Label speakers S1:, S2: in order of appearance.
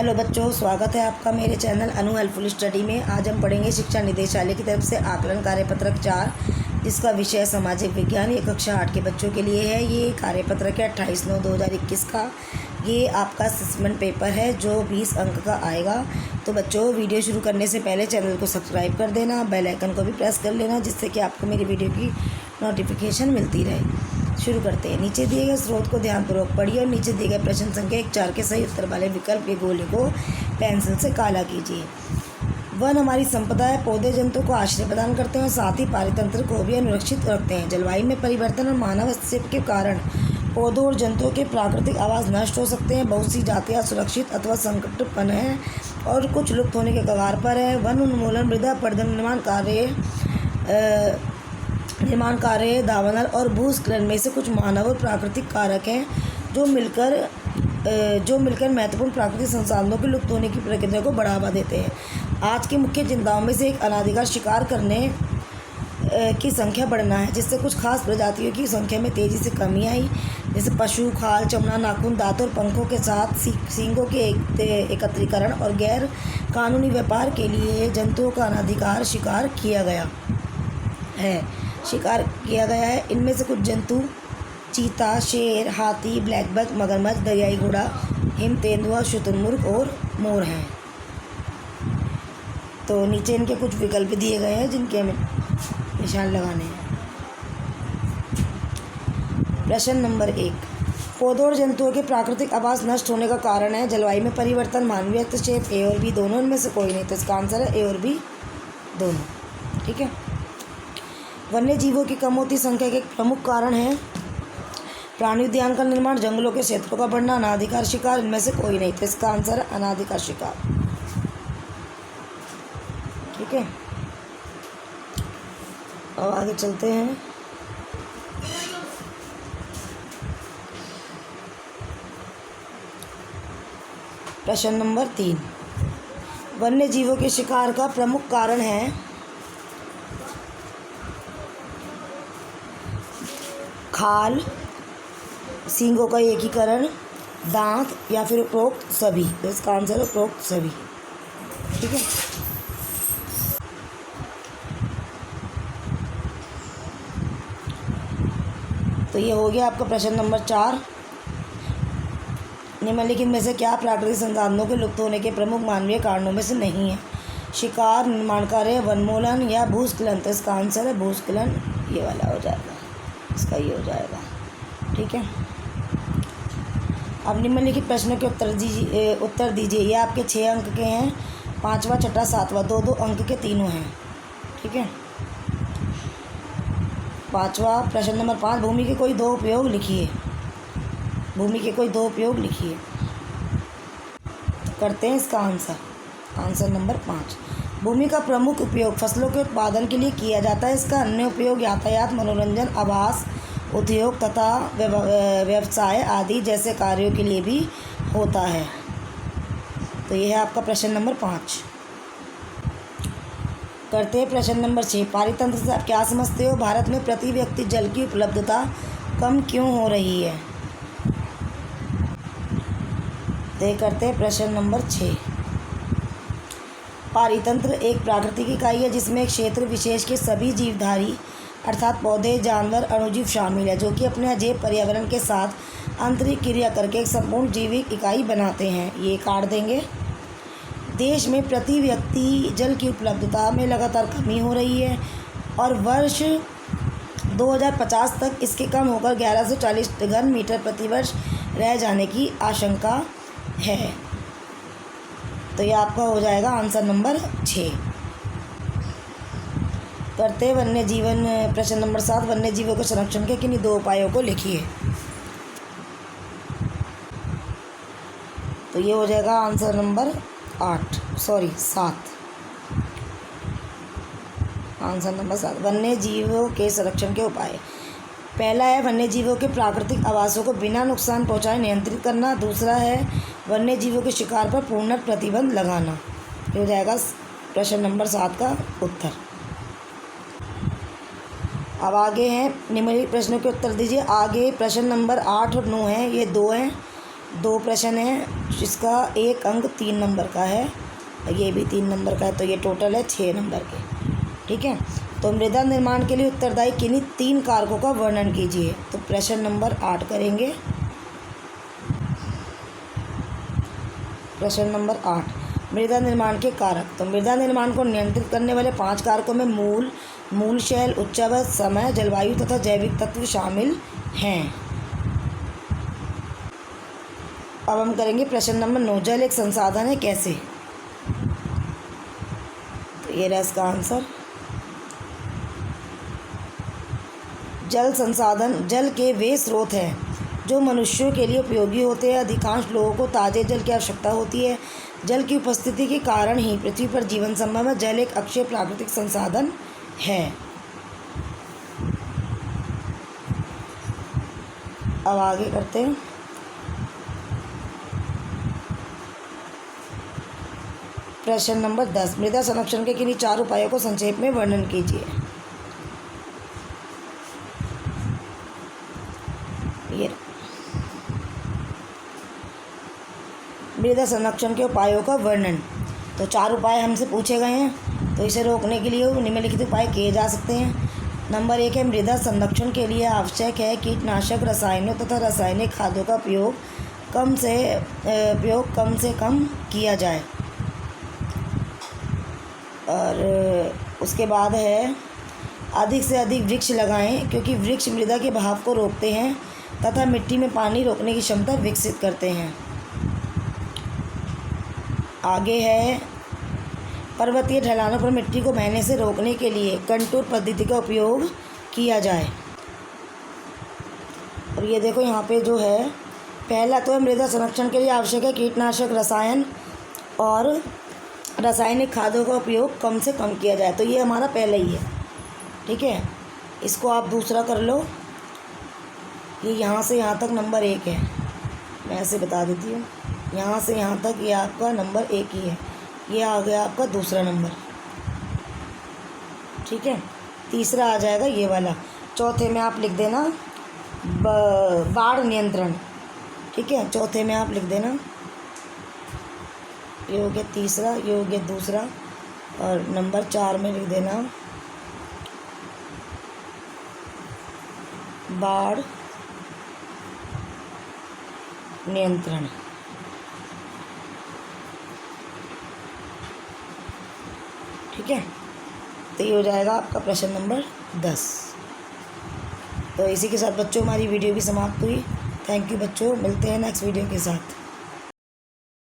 S1: Hello बच्चों, स्वागत है आपका मेरे चैनल अनु हेल्पफुल स्टडी में। आज हम पढ़ेंगे शिक्षा निदेशालय की तरफ से आकलन कार्यपत्रक 4, जिसका विषय सामाजिक विज्ञान। ये कक्षा 8 के बच्चों के लिए है। ये कार्यपत्रक है 28/9/2021 का। ये आपका असेसमेंट पेपर है जो 20 अंक का आएगा। तो बच्चों, वीडियो शुरू करने से पहले चैनल को सब्सक्राइब कर देना, बेल आइकन को भी प्रेस कर लेना, जिससे कि आपको मेरी वीडियो की नोटिफिकेशन मिलती रहे। शुरू करते हैं। नीचे दिए गए स्रोत को ध्यानपूर्वक पढ़िए और नीचे दिए गए प्रश्न संख्या 1-4 के सही उत्तर वाले विकल्प के गोले को पेंसिल से काला कीजिए। वन हमारी संपदा है। पौधे जंतु को आश्रय प्रदान करते हैं और साथ ही पारितंत्र को भी अनुरक्षित रखते हैं। जलवायु में परिवर्तन और मानव हस्तक्षेप के कारण पौधों और जंतुओं के प्राकृतिक आवास नष्ट हो सकते हैं। बहुत सी जातियाँ सुरक्षित अथवा संकटपन्न हैं और कुछ लुप्त होने के कगार पर है। वन उन्मूलन, मृदा अपरदन, निर्माण कार्य, दावानल और भूस्खलन में से कुछ मानव और प्राकृतिक कारक हैं जो मिलकर महत्वपूर्ण प्राकृतिक संसाधनों के लुप्त होने की प्रक्रिया को बढ़ावा देते हैं। आज की मुख्य चिंताओं में से एक अनाधिकार शिकार करने की संख्या बढ़ना है, जिससे कुछ खास प्रजातियों की संख्या में तेज़ी से कमी आई। जैसे पशु, खाल, चमड़ा, नाखून, दांत और पंखों के साथ सींगों के एकत्रीकरण और गैर कानूनी व्यापार के लिए जंतुओं का अनाधिकार शिकार किया गया है। इनमें से कुछ जंतु चीता, शेर, हाथी, ब्लैकबक, मगरमच्छ, दरियाई घोड़ा, हिम तेंदुआ, शुतुरमुर्ग और मोर हैं। तो नीचे इनके कुछ विकल्प दिए गए हैं जिनके हमें निशान लगाने हैं। प्रश्न नंबर 1, पौधों और जंतुओं के प्राकृतिक आवास नष्ट होने का कारण है जलवायु में परिवर्तन, मानवीय हस्तक्षेप, ए और बी दोनों। इनमें से कोई नहीं। तो इसका आंसर है ए और बी दोनों। ठीक है। वन्य जीवों की कम होती संख्या के एक प्रमुख कारण है प्राणी उद्यान का निर्माण, जंगलों के क्षेत्रों का बढ़ना, अनाधिकार शिकार। इनमें से कोई नहीं। तो इसका आंसर है अनाधिकार शिकार। ठीक है। अब आगे चलते हैं। प्रश्न नंबर 3, वन्य जीवों के शिकार का प्रमुख कारण है खाल, सींगों का एकीकरण, दांत या फिर उपरोक्त सभी। तो इसका आंसर है उपरोक्त सभी। ठीक है। तो ये हो गया आपका प्रश्न नंबर 4। निम्नलिखित में से क्या प्राकृतिक संसाधनों के लुप्त होने के प्रमुख मानवीय कारणों में से नहीं है? शिकार, निर्माण कार्य, वनोन्मूलन या भूस्खलन। तो इसका आंसर है भूस्खलन। ये वाला हो जाएगा, इसका ये हो जाएगा। ठीक है। अब निम्नलिखित प्रश्नों के उत्तर दीजिए। ये आपके 6 अंक के हैं। 5वां, 6वां, 7वां 2-2 अंक के तीनों हैं। ठीक है। 5वां प्रश्न नंबर 5, भूमि के कोई 2 उपयोग लिखिए। भूमि के कोई 2 उपयोग लिखिए। करते हैं इसका आंसर नंबर 5। भूमि का प्रमुख उपयोग फसलों के उत्पादन के लिए किया जाता है। इसका अन्य उपयोग यातायात, मनोरंजन, आवास, उद्योग तथा व्यवसाय आदि जैसे कार्यों के लिए भी होता है। तो यह है आपका प्रश्न नंबर 5। करते हैं प्रश्न नंबर 6, पारितंत्र से आप क्या समझते हो? भारत में प्रति व्यक्ति जल की उपलब्धता कम क्यों हो रही है? तो करते हैं प्रश्न नंबर 6। पारितंत्र एक प्राकृतिक इकाई है जिसमें एक क्षेत्र विशेष के सभी जीवधारी अर्थात पौधे, जानवर, अणुजीव शामिल है, जो कि अपने अजैव पर्यावरण के साथ आंतरिक क्रिया करके एक संपूर्ण जैविक इकाई बनाते हैं। ये काट देंगे। देश में प्रति व्यक्ति जल की उपलब्धता में लगातार कमी हो रही है और वर्ष 2050 तक इसके कम होकर 1140 घन मीटर प्रति वर्ष रह जाने की आशंका है। तो ये आपका हो जाएगा आंसर नंबर 6। करते वन्य जीवन प्रश्न नंबर 7, वन्य जीवों के संरक्षण के किन्हीं 2 उपायों को लिखिए। तो ये हो जाएगा आंसर नंबर 7। आंसर नंबर 7, वन्य जीवों के संरक्षण के उपाय। पहला है वन्य जीवों के प्राकृतिक आवासों को बिना नुकसान पहुंचाए नियंत्रित करना। दूसरा है वन्य जीवों के शिकार पर पूर्ण प्रतिबंध लगाना। ये हो जाएगा प्रश्न नंबर 7 का उत्तर। अब आगे हैं निम्नलिखित प्रश्नों के उत्तर दीजिए। आगे प्रश्न नंबर 8 और 9 हैं, ये 2 हैं। 2 प्रश्न हैं जिसका एक अंक 3 नंबर का है, ये भी 3 नंबर का है, तो ये टोटल है 6 नंबर के। ठीक है, तो मृदा निर्माण के लिए उत्तरदायी किन्हीं 3 कारकों का वर्णन कीजिए। तो प्रश्न नंबर 8 करेंगे। प्रश्न नंबर 8, मृदा निर्माण के कारक। तो मृदा निर्माण को नियंत्रित करने वाले 5 कारकों में मूल शैल, उच्चावच, समय, जलवायु तथा जैविक तत्व शामिल हैं। अब हम करेंगे प्रश्न नंबर 9, जल एक संसाधन है, कैसे। तो ये रहा इसका आंसर। जल संसाधन जल के वे स्रोत हैं जो मनुष्यों के लिए उपयोगी होते हैं। अधिकांश लोगों को ताज़े जल की आवश्यकता होती है। जल की उपस्थिति के कारण ही पृथ्वी पर जीवन संभव है। जल एक अक्षय प्राकृतिक संसाधन है। अब आगे करते हैं। प्रश्न नंबर 10, मृदा संरक्षण के किन्हीं 4 उपायों को संक्षेप में वर्णन कीजिए। ये मृदा संरक्षण के उपायों का वर्णन। तो 4 उपाय हमसे पूछे गए हैं, तो इसे रोकने के लिए निम्नलिखित उपाय किए जा सकते हैं। नंबर 1 है, मृदा संरक्षण के लिए आवश्यक है कीटनाशक रसायनों तथा रासायनिक खादों का प्रयोग कम से कम किया जाए। और उसके बाद है, अधिक से अधिक वृक्ष लगाएं, क्योंकि वृक्ष मृदा के बहाव को रोकते हैं तथा मिट्टी में पानी रोकने की क्षमता विकसित करते हैं। आगे है, पर्वतीय ढलानों पर मिट्टी को बहने से रोकने के लिए कंटूर पद्धति का उपयोग किया जाए। और ये देखो यहाँ पे जो है, पहला तो है, मृदा संरक्षण के लिए आवश्यक है कीटनाशक रसायन और रासायनिक खादों का उपयोग कम से कम किया जाए। तो ये हमारा पहला ही है। ठीक है, इसको आप दूसरा कर लो। ये यहाँ से यहाँ तक नंबर 1 है, मैं ऐसे बता देती हूँ। यहाँ से यहाँ तक ये आपका नंबर 1 ही है। ये आ गया आपका दूसरा नंबर। ठीक है, तीसरा आ जाएगा ये वाला। चौथे में आप लिख देना बाढ़ नियंत्रण। ठीक है, चौथे में आप लिख देना, ये हो गया तीसरा, ये हो गया दूसरा, और नंबर 4 में लिख देना बाढ़ नियंत्रण। ठीक है, तो ये हो जाएगा आपका प्रश्न नंबर 10। तो इसी के साथ बच्चों हमारी वीडियो भी समाप्त हुई। थैंक यू बच्चों, मिलते हैं नेक्स्ट वीडियो के साथ।